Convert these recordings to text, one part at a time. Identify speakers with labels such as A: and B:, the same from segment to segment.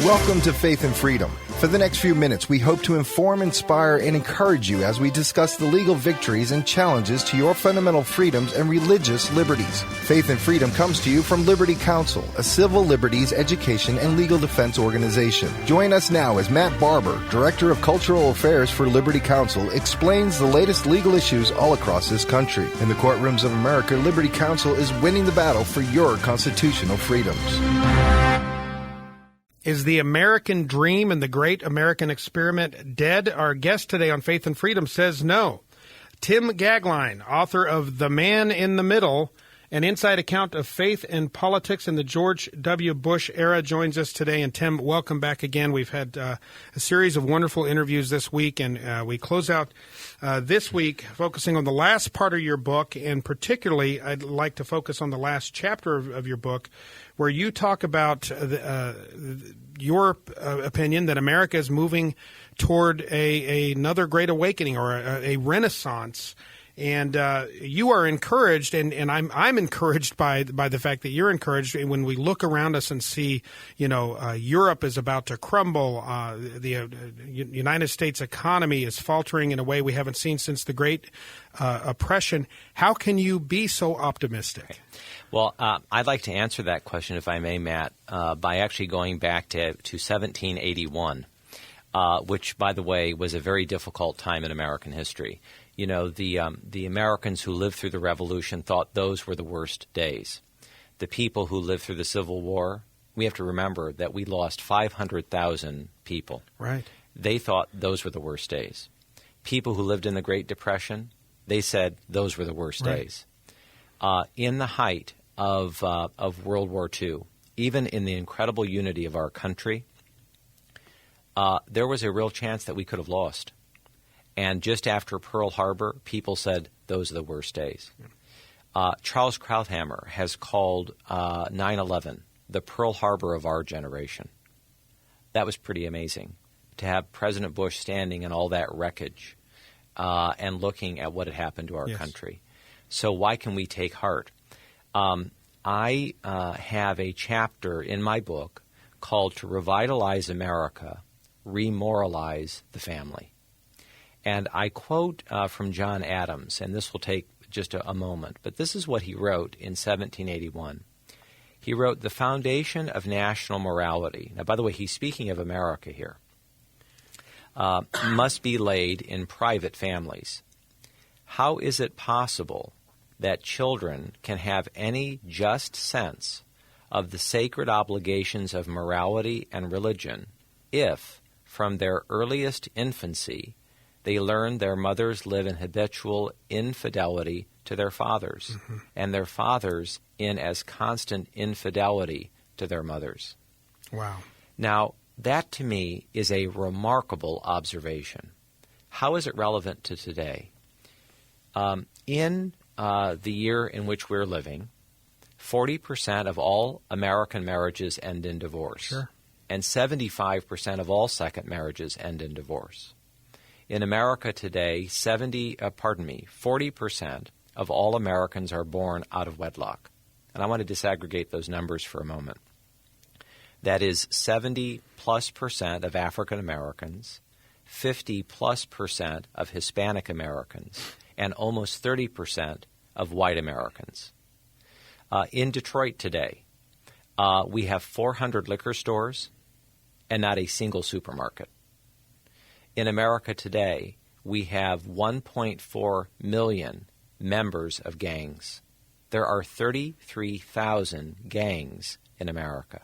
A: Welcome to Faith and Freedom. For the next few minutes, we hope to inform, inspire, and encourage you as we discuss the legal victories and challenges to your fundamental freedoms and religious liberties. Faith and Freedom comes to you from Liberty Counsel, a civil liberties, education, and legal defense organization. Join us now as Matt Barber, Director of Cultural Affairs for Liberty Counsel, explains the latest legal issues all across this country. In the courtrooms of America, Liberty Counsel is winning the battle for your constitutional freedoms.
B: Is the American dream and the great American experiment dead? Our guest today on Faith and Freedom says no. Tim Geoglein, author of The Man in the Middle, an inside account of faith and politics in the George W. Bush era, joins us today. And Tim, welcome back again. We've had a series of wonderful interviews this week, and we close out this week focusing on the last part of your book, and particularly I'd like to focus on the last chapter of your book, where you talk about your opinion that America is moving toward another great awakening or a renaissance. And you are encouraged, and I'm encouraged by the fact that you're encouraged. When we look around us and see, Europe is about to crumble, the United States economy is faltering in a way we haven't seen since the Great Oppression. How can you be so optimistic?
C: Well, I'd like to answer that question, if I may, Matt, by actually going back to 1781, which, by the way, was a very difficult time in American history. You know, the Americans who lived through the Revolution thought those were the worst days. The people who lived through the Civil War, we have to remember that we lost 500,000 people.
B: Right.
C: They thought those were the worst days. People who lived in the Great Depression, they said those were the worst days. In the height of World War II, even in the incredible unity of our country, there was a real chance that we could have lost. And just after Pearl Harbor, people said those are the worst days. Charles Krauthammer has called 9/11 the Pearl Harbor of our generation. That was pretty amazing, to have President Bush standing in all that wreckage and looking at what had happened to our country. So why can we take heart? I have a chapter in my book called To Revitalize America, Remoralize the Family. And I quote from John Adams, and this will take just a moment, but this is what he wrote in 1781. He wrote, "The foundation of national morality," now, by the way, he's speaking of America here, "must be laid in private families. How is it possible that children can have any just sense of the sacred obligations of morality and religion if, from their earliest infancy, they learn their mothers live in habitual infidelity to their fathers, and their fathers in as constant infidelity to their mothers?"
B: Wow.
C: Now, that to me is a remarkable observation. How is it relevant to today? In the year in which we're living, 40% of all American marriages end in divorce.
B: Sure.
C: And 75% of all second marriages end in divorce. In America today, 40% of all Americans are born out of wedlock. And I want to disaggregate those numbers for a moment. That is 70+% of African Americans, 50+% of Hispanic Americans, and almost 30% of white Americans. In Detroit today, we have 400 liquor stores and not a single supermarket. In America today, we have 1.4 million members of gangs. There are 33,000 gangs in America.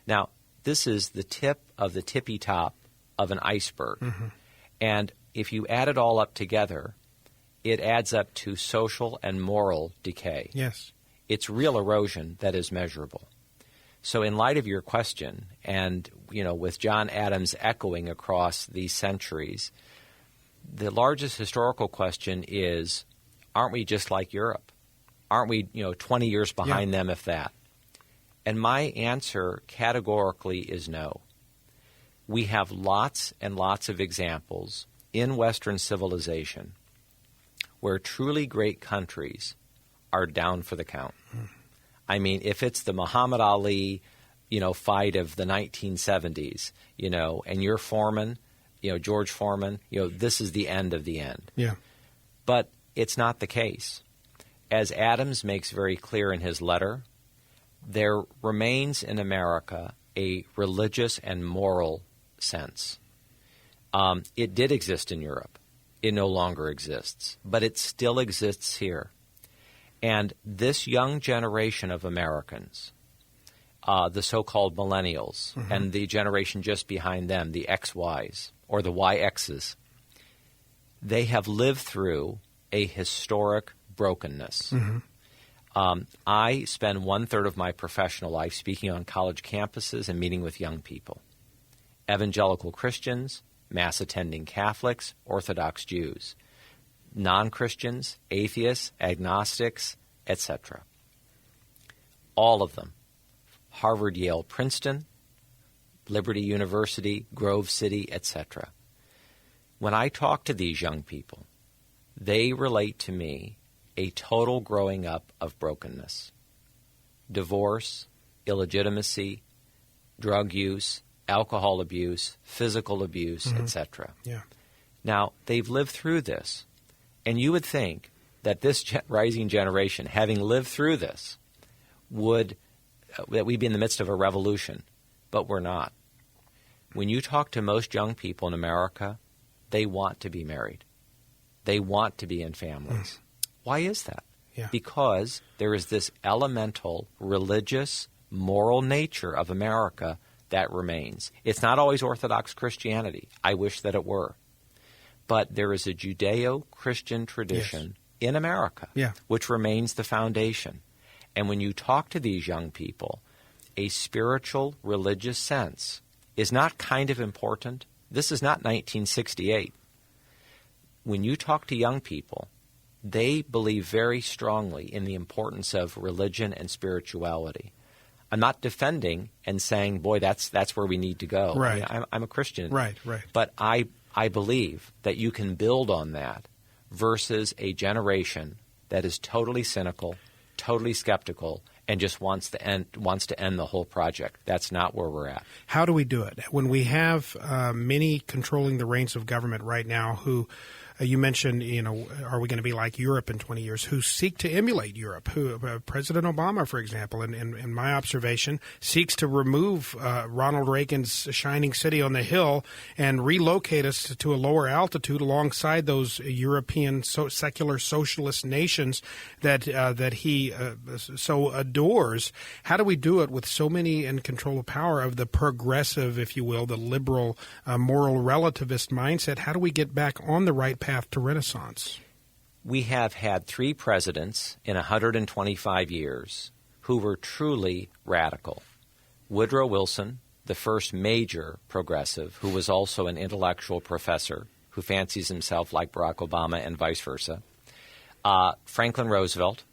C: Now, this is the tip of the tippy top of an iceberg. And if you add it all up together, it adds up to social and moral decay.
B: Yes.
C: It's real erosion that is measurable. So in light of your question, and with John Adams echoing across these centuries, the largest historical question is, aren't we just like Europe? Aren't we 20 years behind them, if that? And my answer categorically is no. We have lots and lots of examples in Western civilization where truly great countries are down for the count. I mean, if it's the Muhammad Ali fight of the 1970s, and you're Foreman, George Foreman, this is the end of the end.
B: Yeah.
C: But it's not the case. As Adams makes very clear in his letter, there remains in America a religious and moral sense. It did exist in Europe. It no longer exists, but it still exists here. And this young generation of Americans, the so-called millennials, and the generation just behind them, the XYs, or the YXs, they have lived through a historic brokenness. I spend 1/3 of my professional life speaking on college campuses and meeting with young people. Evangelical Christians, Mass-attending Catholics, Orthodox Jews, non-Christians, atheists, agnostics, etc. All of them. Harvard, Yale, Princeton, Liberty University, Grove City, etc. When I talk to these young people, they relate to me a total growing up of brokenness. Divorce, illegitimacy, drug use, alcohol abuse, physical abuse, etc.
B: Yeah.
C: Now, they've lived through this, and you would think that this rising generation, having lived through this, that we'd be in the midst of a revolution, but we're not. When you talk to most young people in America, they want to be married. They want to be in families. Why is that?
B: Yeah.
C: Because there is this elemental religious, moral nature of America that remains. It's not always Orthodox Christianity. I wish that it were. But there is a Judeo-Christian tradition in America which remains the foundation. And when you talk to these young people, a spiritual, religious sense is not kind of important. This is not 1968. When you talk to young people, they believe very strongly in the importance of religion and spirituality. I'm not defending and saying, boy, that's where we need to go.
B: Right.
C: I mean, I'm a Christian.
B: Right.
C: But I believe that you can build on that versus a generation that is totally cynical, totally skeptical, and just wants to end the whole project. That's not where we're at.
B: How do we do it? When we have many controlling the reins of government right now who you mentioned, are we going to be like Europe in 20 years, who seek to emulate Europe, who President Obama, for example, in my observation, seeks to remove Ronald Reagan's shining city on the hill and relocate us to a lower altitude alongside those European secular socialist nations that he so adores. How do we do it with so many in control of power of the progressive, if you will, the liberal, moral relativist mindset? How do we get back on the right path to Renaissance?
C: We have had 3 presidents in 125 years who were truly radical. Woodrow Wilson, the first major progressive, who was also an intellectual professor, who fancies himself like Barack Obama and vice versa. Franklin Roosevelt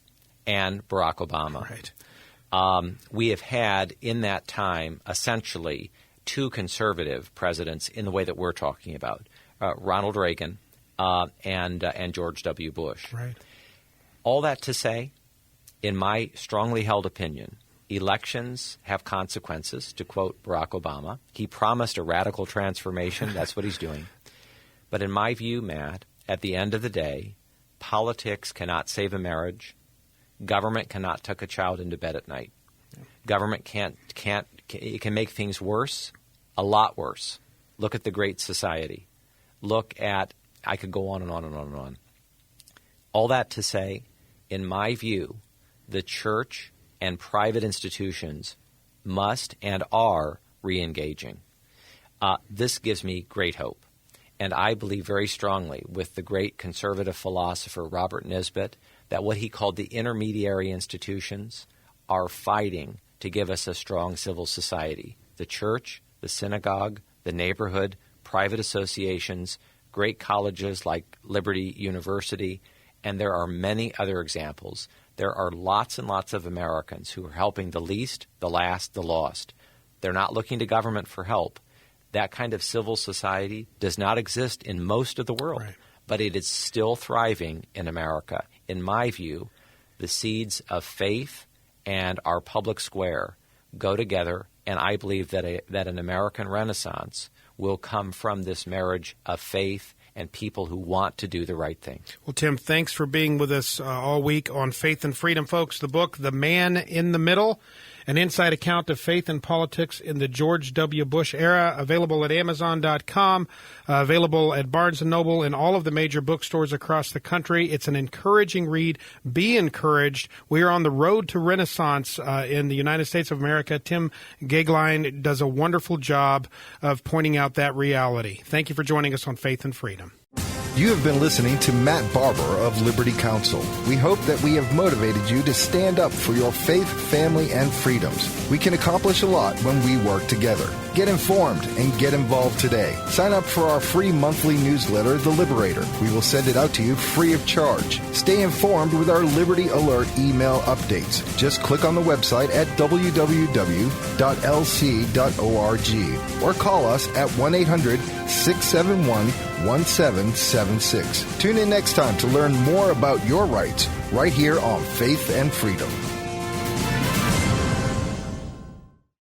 C: and Barack Obama.
B: Right.
C: We have had in that time essentially 2 conservative presidents in the way that we're talking about, Ronald Reagan and George W. Bush.
B: Right.
C: All that to say, in my strongly held opinion, elections have consequences, to quote Barack Obama. He promised a radical transformation. That's what he's doing. But in my view, Matt, at the end of the day, politics cannot save a marriage. Government cannot tuck a child into bed at night. Government it can make things worse, a lot worse. Look at the Great Society. Look at, I could go on and on and on and on. All that to say, in my view, the church and private institutions must and are re-engaging. This gives me great hope. And I believe very strongly with the great conservative philosopher Robert Nisbet that what he called the intermediary institutions are fighting to give us a strong civil society. The church, the synagogue, the neighborhood, private associations, great colleges like Liberty University, and there are many other examples. There are lots and lots of Americans who are helping the least, the last, the lost. They're not looking to government for help. That kind of civil society does not exist in most of the world,
B: right.
C: But it is still thriving in America. In my view, the seeds of faith and our public square go together And I believe that an American Renaissance will come from this marriage of faith and people who want to do the right thing.
B: Well, Tim, thanks for being with us all week on Faith and Freedom, folks. The book, The Man in the Middle, an inside account of faith and politics in the George W. Bush era, available at Amazon.com, available at Barnes & Noble and all of the major bookstores across the country. It's an encouraging read. Be encouraged. We are on the road to Renaissance in the United States of America. Tim Geoglein does a wonderful job of pointing out that reality. Thank you for joining us on Faith and Freedom.
A: You have been listening to Matt Barber of Liberty Counsel. We hope that we have motivated you to stand up for your faith, family, and freedoms. We can accomplish a lot when we work together. Get informed and get involved today. Sign up for our free monthly newsletter, The Liberator. We will send it out to you free of charge. Stay informed with our Liberty Alert email updates. Just click on the website at www.lc.org or call us at 1-800-671-1776. Tune in next time to learn more about your rights right here on Faith and Freedom.